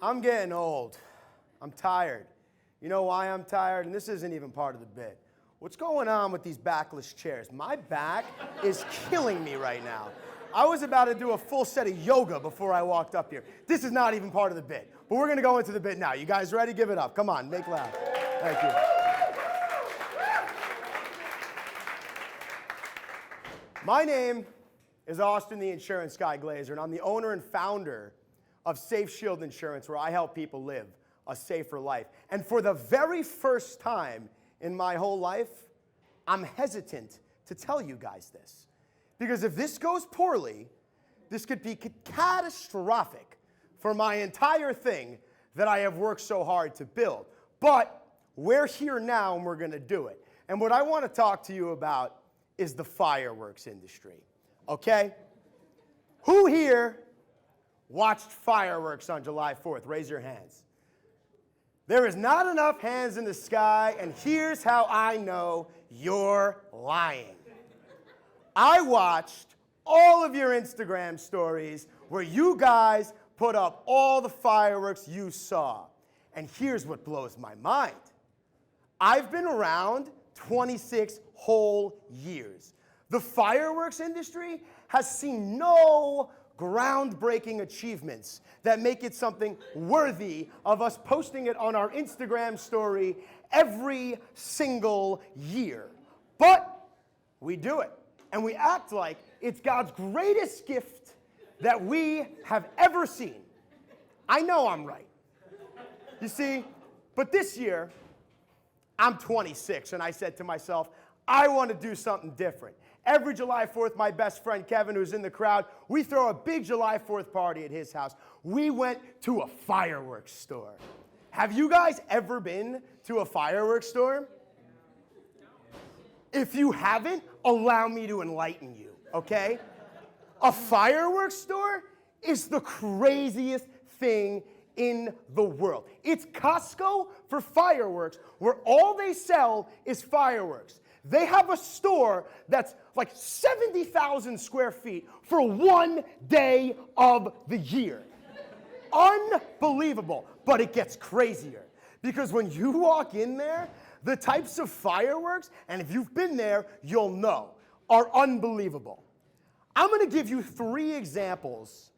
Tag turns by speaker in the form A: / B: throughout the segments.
A: I'm getting old. I'm tired. You know why I'm tired? And this isn't even part of the bit. What's going on with these backless chairs? My back is killing me right now. I was about to do a full set of yoga before I walked up here. This is not even part of the bit. But we're going to go into the bit now. You guys ready? Give it up. Come on, make loud. Thank you. My name is Austin the Insurance Guy Glazer, and I'm the owner and founder of Safe Shield Insurance, where I help people live a safer life. And for the very first time in my whole life, I'm hesitant to tell you guys this. Because if this goes poorly, this could be catastrophic for my entire thing that I have worked so hard to build. But we're here now and we're going to do it. And what I want to talk to you about is the fireworks industry. Okay? Who here watched fireworks on July 4th? Raise your hands. There is not enough hands in the sky, and here's how I know you're lying. I watched all of your Instagram stories where you guys put up all the fireworks you saw. And here's what blows my mind. I've been around 26 whole years. The fireworks industry has seen no groundbreaking achievements that make it something worthy of us posting it on our Instagram story every single year. But we do it, and we act like it's God's greatest gift that we have ever seen. I know I'm right. You see, but this year, I'm 26, and I said to myself, I want to do something different. Every July 4th, my best friend Kevin, who's in the crowd, we throw a big July 4th party at his house. We went to a fireworks store. Have you guys ever been to a fireworks store? If you haven't, allow me to enlighten you, okay? A fireworks store is the craziest thing in the world. It's Costco for fireworks, where all they sell is fireworks. They have a store that's like 70,000 square feet for one day of the year. Unbelievable. But it gets crazier. Because when you walk in there, the types of fireworks, and if you've been there, you'll know, are unbelievable. I'm going to give you 3 examples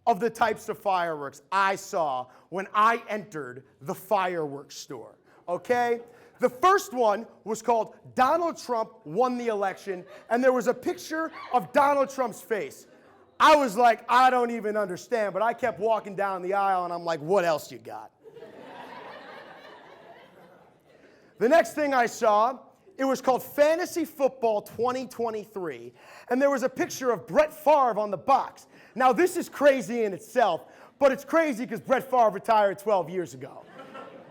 A: of the types of fireworks I saw when I entered the fireworks store. Okay? The first one was called Donald Trump Won the Election, and there was a picture of Donald Trump's face. I was like, I don't even understand, but I kept walking down the aisle, and I'm like, what else you got? The next thing I saw, it was called Fantasy Football 2023, and there was a picture of Brett Favre on the box. Now, this is crazy in itself, but it's crazy because Brett Favre retired 12 years ago.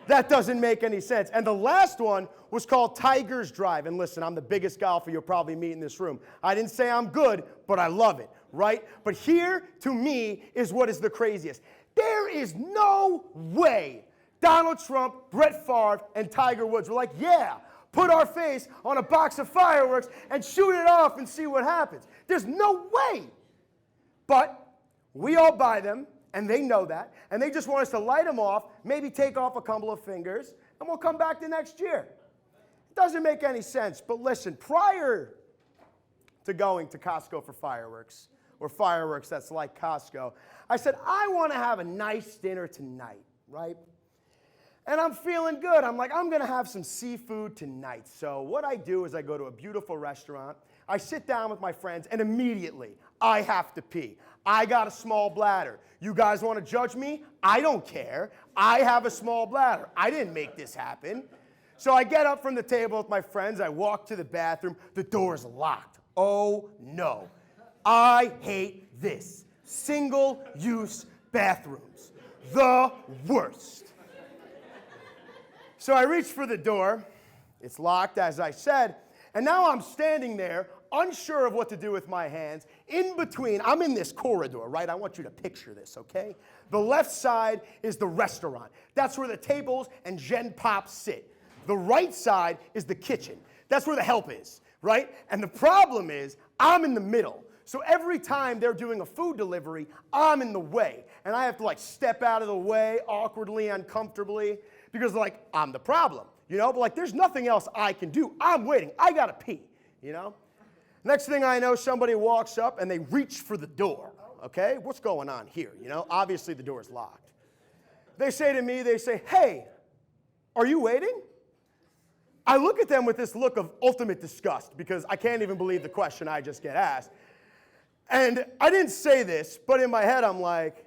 A: That doesn't make any sense. And the last one was called Tiger's Drive. And listen, I'm the biggest golfer you'll probably meet in this room. I didn't say I'm good, but I love it, right? But here, to me, is what is the craziest. There is no way Donald Trump, Brett Favre, and Tiger Woods were like, yeah, put our face on a box of fireworks and shoot it off and see what happens. There's no way. But we all buy them. And they know that, and they just want us to light them off, maybe take off a couple of fingers, and we'll come back the next year. It doesn't make any sense, but listen, prior to going to Costco for fireworks, or fireworks that's like Costco, I said, I want to have a nice dinner tonight, right? And I'm feeling good. I'm like, I'm going to have some seafood tonight. So what I do is I go to a beautiful restaurant, I sit down with my friends, and immediately I have to pee. I got a small bladder. You guys want to judge me? I don't care. I have a small bladder. I didn't make this happen. So I get up from the table with my friends. I walk to the bathroom. The door's locked. Oh, no. I hate this. Single-use bathrooms. The worst. So I reach for the door. It's locked, as I said. And now I'm standing there, unsure of what to do with my hands. In between, I'm in this corridor, right? I want you to picture this, okay? The left side is the restaurant. That's where the tables and Gen Pops sit. The right side is the kitchen. That's where the help is, right? And the problem is, I'm in the middle. So every time they're doing a food delivery, I'm in the way. And I have to like step out of the way awkwardly, uncomfortably, because like I'm the problem, you know? But like there's nothing else I can do. I'm waiting. I gotta pee, you know? Next thing I know, somebody walks up and they reach for the door, okay? What's going on here, you know? Obviously the door is locked. They say to me, they say, hey, are you waiting? I look at them with this look of ultimate disgust because I can't even believe the question I just get asked. And I didn't say this, but in my head I'm like,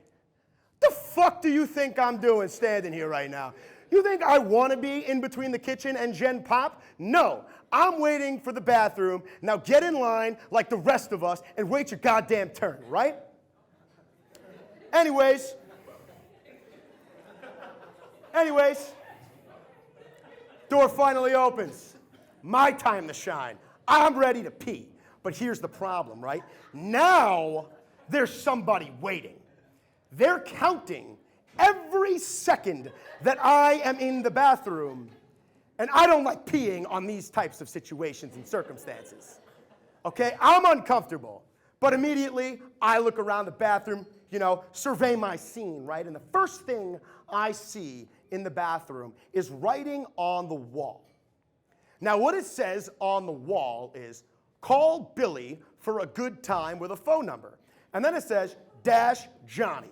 A: the fuck do you think I'm doing standing here right now? You think I want to be in between the kitchen and Gen Pop? No, I'm waiting for the bathroom. Now get in line like the rest of us and wait your goddamn turn, right? Anyways, door finally opens. My time to shine. I'm ready to pee. But here's the problem, right? Now there's somebody waiting. They're counting every second that I am in the bathroom. And I don't like peeing on these types of situations and circumstances. Okay? I'm uncomfortable. But immediately I look around the bathroom, you know, survey my scene, right? And the first thing I see in the bathroom is writing on the wall. Now, what it says on the wall is, call Billy for a good time with a phone number. And then it says, dash Johnny.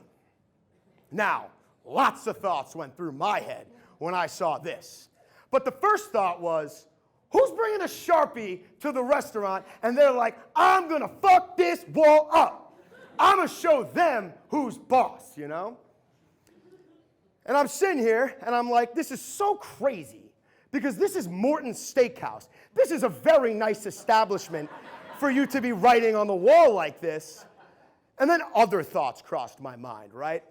A: Now, lots of thoughts went through my head when I saw this. But the first thought was, who's bringing a Sharpie to the restaurant and they're like, I'm gonna fuck this wall up. I'm gonna show them who's boss, you know? And I'm sitting here, and I'm like, this is so crazy, because this is Morton's Steakhouse. This is a very nice establishment for you to be writing on the wall like this. And then other thoughts crossed my mind, right?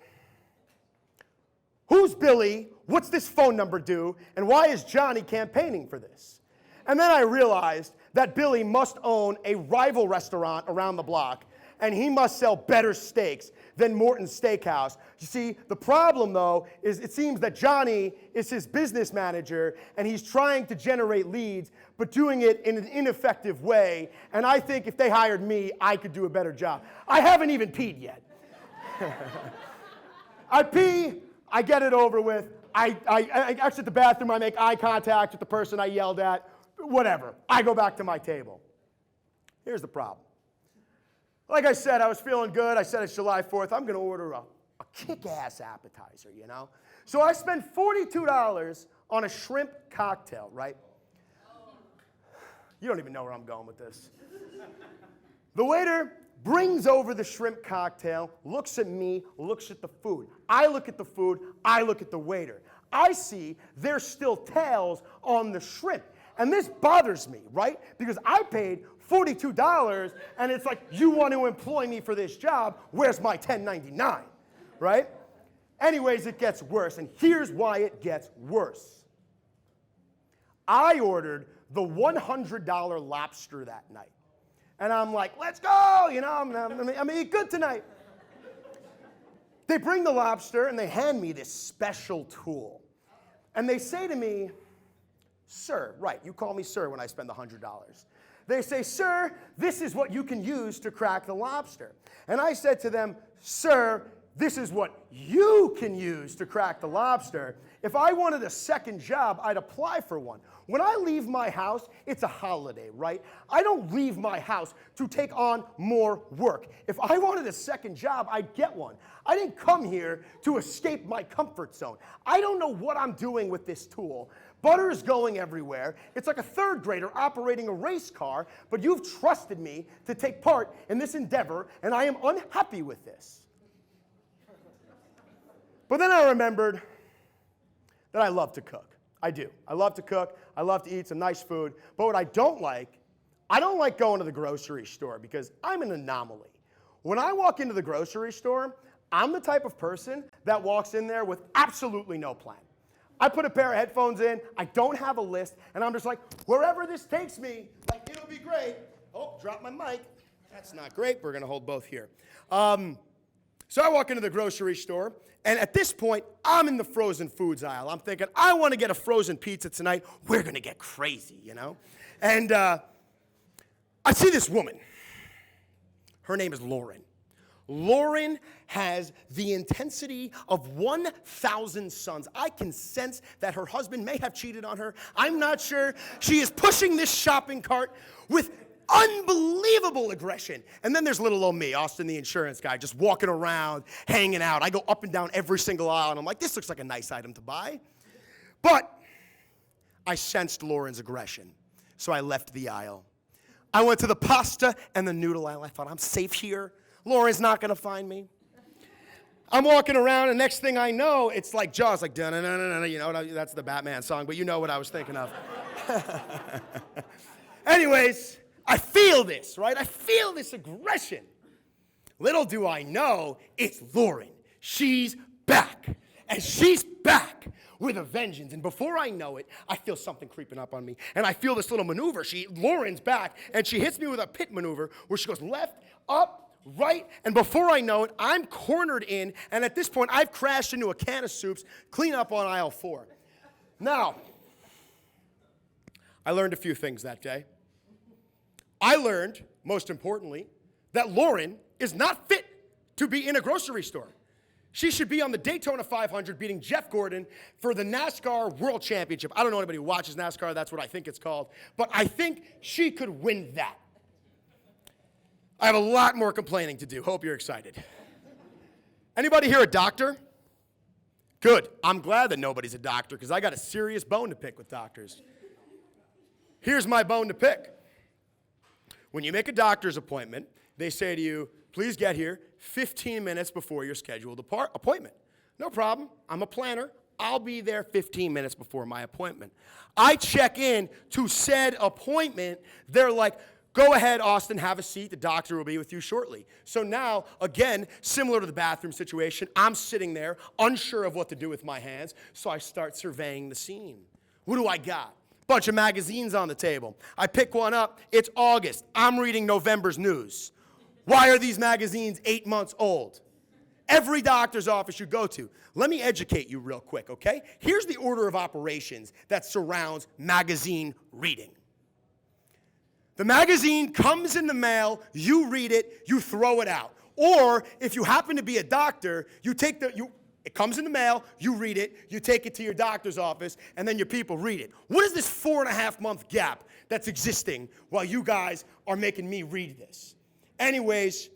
A: Who's Billy? What's this phone number do? And why is Johnny campaigning for this? And then I realized that Billy must own a rival restaurant around the block, and he must sell better steaks than Morton's Steakhouse. You see, the problem, though, is it seems that Johnny is his business manager, and he's trying to generate leads, but doing it in an ineffective way. And I think if they hired me, I could do a better job. I haven't even peed yet. I pee, I get it over with. I exit the bathroom, I make eye contact with the person I yelled at, whatever. I go back to my table. Here's the problem. Like I said, I was feeling good. I said it's July 4th. I'm going to order a kick-ass appetizer, you know? So I spent $42 on a shrimp cocktail, right? You don't even know where I'm going with this. The waiter brings over the shrimp cocktail, looks at me, looks at the food. I look at the food. I look at the waiter. I see there's still tails on the shrimp. And this bothers me, right? Because I paid $42, and it's like, you want to employ me for this job, where's my $10.99, right? Anyways, it gets worse, and here's why it gets worse. I ordered the $100 lobster that night, and I'm like, let's go, you know, I'm gonna eat good tonight. They bring the lobster, and they hand me this special tool, and they say to me, sir, right, you call me sir when I spend the $100. They say, sir, this is what you can use to crack the lobster. And I said to them, sir, this is what you can use to crack the lobster. If I wanted a second job, I'd apply for one. When I leave my house, it's a holiday, right? I don't leave my house to take on more work. If I wanted a second job, I'd get one. I didn't come here to escape my comfort zone. I don't know what I'm doing with this tool. Butter is going everywhere. It's like a third grader operating a race car, but you've trusted me to take part in this endeavor, and I am unhappy with this. But then I remembered that I love to cook. I do. I love to cook. I love to eat some nice food. But what I don't like going to the grocery store because I'm an anomaly. When I walk into the grocery store, I'm the type of person that walks in there with absolutely no plan. I put a pair of headphones in, I don't have a list, and I'm just like, wherever this takes me, like, it'll be great. Oh, drop my mic. That's not great. We're going to hold both here. So I walk into the grocery store, and at this point, I'm in the frozen foods aisle. I'm thinking, I want to get a frozen pizza tonight. We're going to get crazy, you know? And I see this woman Her name is Lauren. Lauren has the intensity of 1,000 suns. I can sense that her husband may have cheated on her. I'm not sure. She is pushing this shopping cart with unbelievable aggression. And then there's little old me, Austin the insurance guy, just walking around, hanging out. I go up and down every single aisle, and I'm like, this looks like a nice item to buy. But I sensed Lauren's aggression, so I left the aisle. I went to the pasta and the noodle aisle. I thought, I'm safe here. Lauren's not going to find me. I'm walking around, and next thing I know, it's like Jaws, like, da-na-na-na-na, you know, that's the Batman song, but you know what I was thinking of. Anyways, I feel this, right? I feel this aggression. Little do I know, it's Lauren. She's back, and she's back with a vengeance. And before I know it, I feel something creeping up on me, and I feel this little maneuver. Lauren's back, and she hits me with a pit maneuver where she goes left, up, right, and before I know it, I'm cornered in, and at this point, I've crashed into a can of soups, clean up on aisle 4. Now, I learned a few things that day. I learned, most importantly, that Lauren is not fit to be in a grocery store. She should be on the Daytona 500 beating Jeff Gordon for the NASCAR World Championship. I don't know anybody who watches NASCAR, that's what I think it's called, but I think she could win that. I have a lot more complaining to do. Hope you're excited. Anybody here a doctor? Good. I'm glad that nobody's a doctor because I got a serious bone to pick with doctors. Here's my bone to pick. When you make a doctor's appointment, they say to you, please get here 15 minutes before your scheduled appointment. No problem. I'm a planner. I'll be there 15 minutes before my appointment. I check in to said appointment. They're like, go ahead, Austin, have a seat. The doctor will be with you shortly. So now, again, similar to the bathroom situation, I'm sitting there, unsure of what to do with my hands, so I start surveying the scene. What do I got? Bunch of magazines on the table. I pick one up. It's August. I'm reading November's news. Why are these magazines 8 months old? Every doctor's office you go to. Let me educate you real quick, okay? Here's the order of operations that surrounds magazine reading. The magazine comes in the mail, you read it, you throw it out. Or if you happen to be a doctor, it comes in the mail, you read it, you take it to your doctor's office, and then your people read it. What is this 4.5-month gap that's existing while you guys are making me read this? Anyways,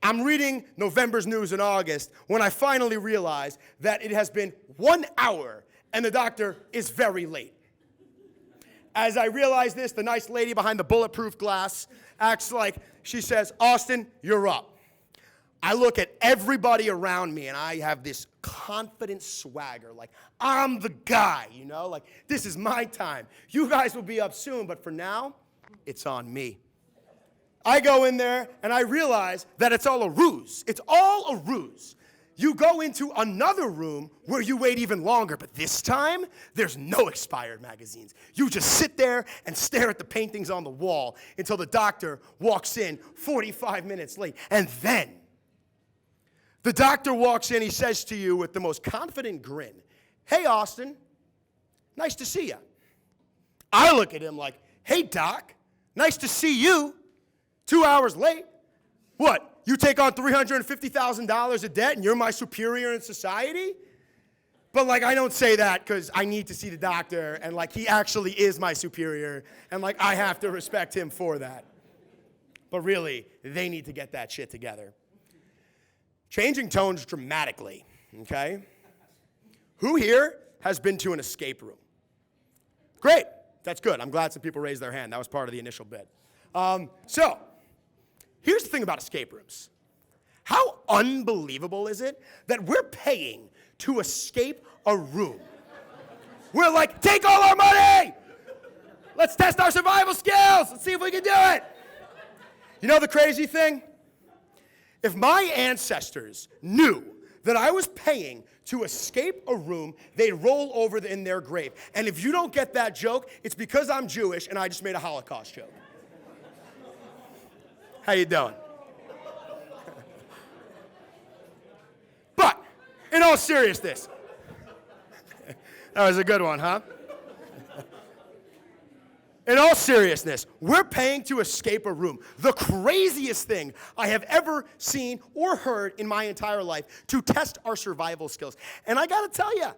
A: I'm reading November's news in August when I finally realize that it has been 1 hour and the doctor is very late. As I realize this, the nice lady behind the bulletproof glass acts like, she says, Austin, you're up. I look at everybody around me and I have this confident swagger, like I'm the guy, you know, like this is my time. You guys will be up soon, but for now, it's on me. I go in there and I realize that it's all a ruse. It's all a ruse. You go into another room where you wait even longer, but this time, there's no expired magazines. You just sit there and stare at the paintings on the wall until the doctor walks in 45 minutes late. And then, the doctor walks in, he says to you with the most confident grin, hey, Austin, nice to see you. I look at him like, hey, doc, nice to see you. 2 hours late. What? You take on $350,000 of debt and you're my superior in society? But like, I don't say that because I need to see the doctor and like, he actually is my superior and like, I have to respect him for that. But really, they need to get that shit together. Changing tones dramatically, okay? Who here has been to an escape room? Great, that's good. I'm glad some people raised their hand. That was part of the initial bit. So, here's the thing about escape rooms. How unbelievable is it that we're paying to escape a room? We're like, take all our money! Let's test our survival skills! Let's see if we can do it! You know the crazy thing? If my ancestors knew that I was paying to escape a room, they'd roll over in their grave. And if you don't get that joke, it's because I'm Jewish and I just made a Holocaust joke. How you doing? But, in all seriousness, that was a good one, huh? In all seriousness, we're paying to escape a room. The craziest thing I have ever seen or heard in my entire life to test our survival skills. And I gotta tell you,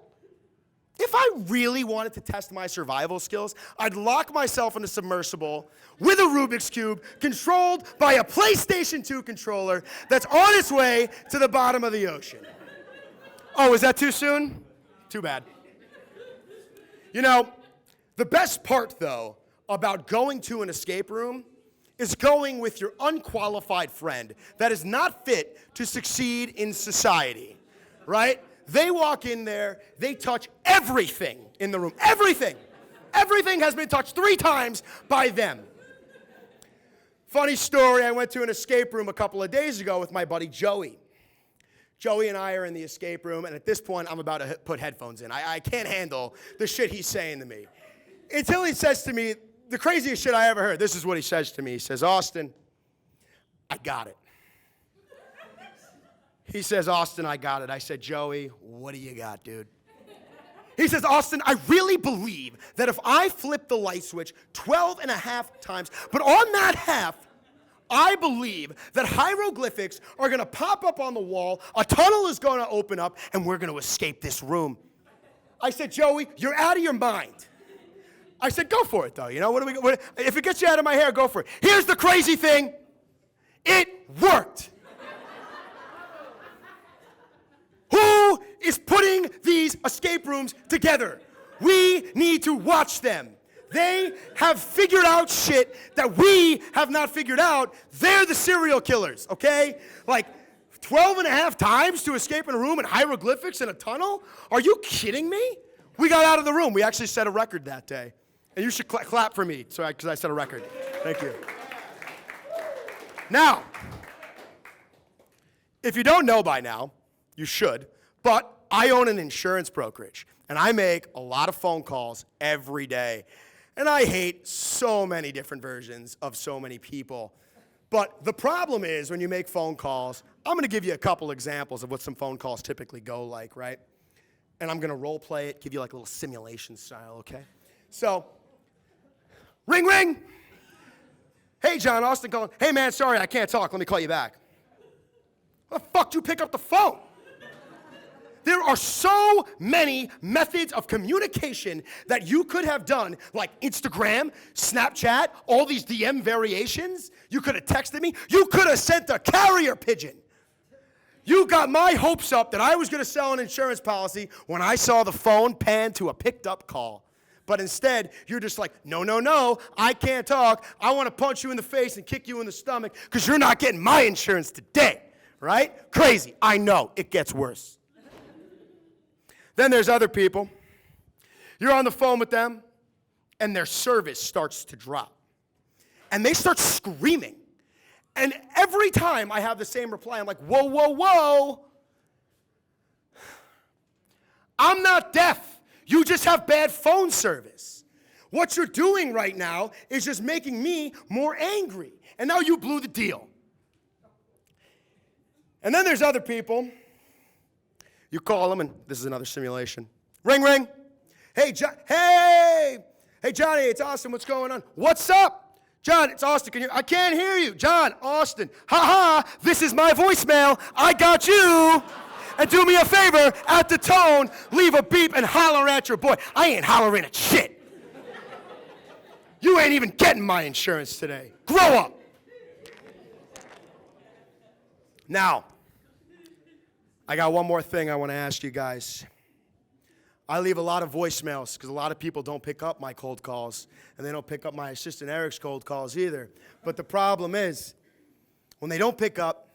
A: if I really wanted to test my survival skills, I'd lock myself in a submersible with a Rubik's Cube controlled by a PlayStation 2 controller that's on its way to the bottom of the ocean. Oh, is that too soon? Too bad. You know, the best part, though, about going to an escape room is going with your unqualified friend that is not fit to succeed in society, right? They walk in there, they touch everything in the room. Everything. Everything has been touched 3 times by them. Funny story, I went to an escape room a couple of days ago with my buddy Joey. Joey and I are in the escape room, and at this point, I'm about to put headphones in. I can't handle the shit he's saying to me. Until he says to me, the craziest shit I ever heard, this is what he says to me. He says, Austin, I got it. He says, Austin, I got it. I said, Joey, what do you got, dude? He says, Austin, I really believe that if I flip the light switch 12 and a half times, but on that half, I believe that hieroglyphics are going to pop up on the wall, a tunnel is going to open up, and we're going to escape this room. I said, Joey, you're out of your mind. I said, go for it, though. You know, if it gets you out of my hair, go for it. Here's the crazy thing. It worked. Who is putting these escape rooms together? We need to watch them. They have figured out shit that we have not figured out. They're the serial killers, okay? Like 12 and a half times to escape in a room and hieroglyphics in a tunnel? Are you kidding me? We got out of the room. We actually set a record that day. And you should clap for me, because I set a record. Thank you. Now, if you don't know by now, you should, but I own an insurance brokerage, and I make a lot of phone calls every day. And I hate so many different versions of so many people. But the problem is when you make phone calls, I'm going to give you a couple examples of what some phone calls typically go like, right? And I'm going to role play it, give you like a little simulation style, okay? So, ring, ring. Hey, John, Austin calling. Hey, man, sorry, I can't talk. Let me call you back. How the fuck do you pick up the phone? There are so many methods of communication that you could have done, like Instagram, Snapchat, all these DM variations. You could have texted me. You could have sent a carrier pigeon. You got my hopes up that I was going to sell an insurance policy when I saw the phone pan to a picked up call. But instead, you're just like, no, no, no, I can't talk. I want to punch you in the face and kick you in the stomach because you're not getting my insurance today, right? Crazy. I know. It gets worse. Then there's other people. You're on the phone with them, and their service starts to drop. And they start screaming. And every time I have the same reply, I'm like, whoa, whoa, whoa. I'm not deaf. You just have bad phone service. What you're doing right now is just making me more angry. And now you blew the deal. And then there's other people. You call them, and this is another simulation. Ring, ring. Hey, hey, Johnny, it's Austin. What's going on? What's up? John, it's Austin. I can't hear you. John, Austin. Ha ha, this is my voicemail. I got you. And do me a favor, at the tone, leave a beep and holler at your boy. I ain't hollering at shit. You ain't even getting my insurance today. Grow up. Now, I got one more thing I want to ask you guys. I leave a lot of voicemails because a lot of people don't pick up my cold calls, and they don't pick up my assistant Eric's cold calls either. But the problem is, when they don't pick up,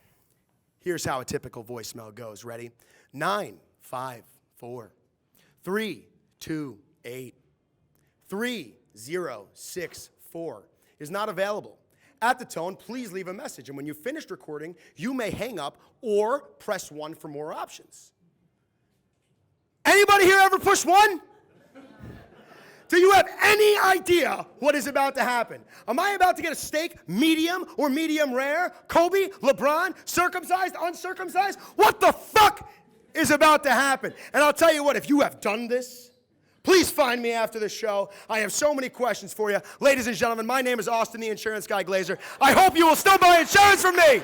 A: here's how a typical voicemail goes. Ready? 954 328 3064 is not available. At the tone, please leave a message. And when you've finished recording, you may hang up or press 1 for more options. Anybody here ever push 1? Do you have any idea what is about to happen? Am I about to get a steak, medium or medium rare? Kobe, LeBron, circumcised, uncircumcised? What the fuck is about to happen? And I'll tell you what, if you have done this, Please find me after the show. I have so many questions for you. Ladies and gentlemen, my name is Austin, the Insurance Guy Glazer. I hope you will still buy insurance from me.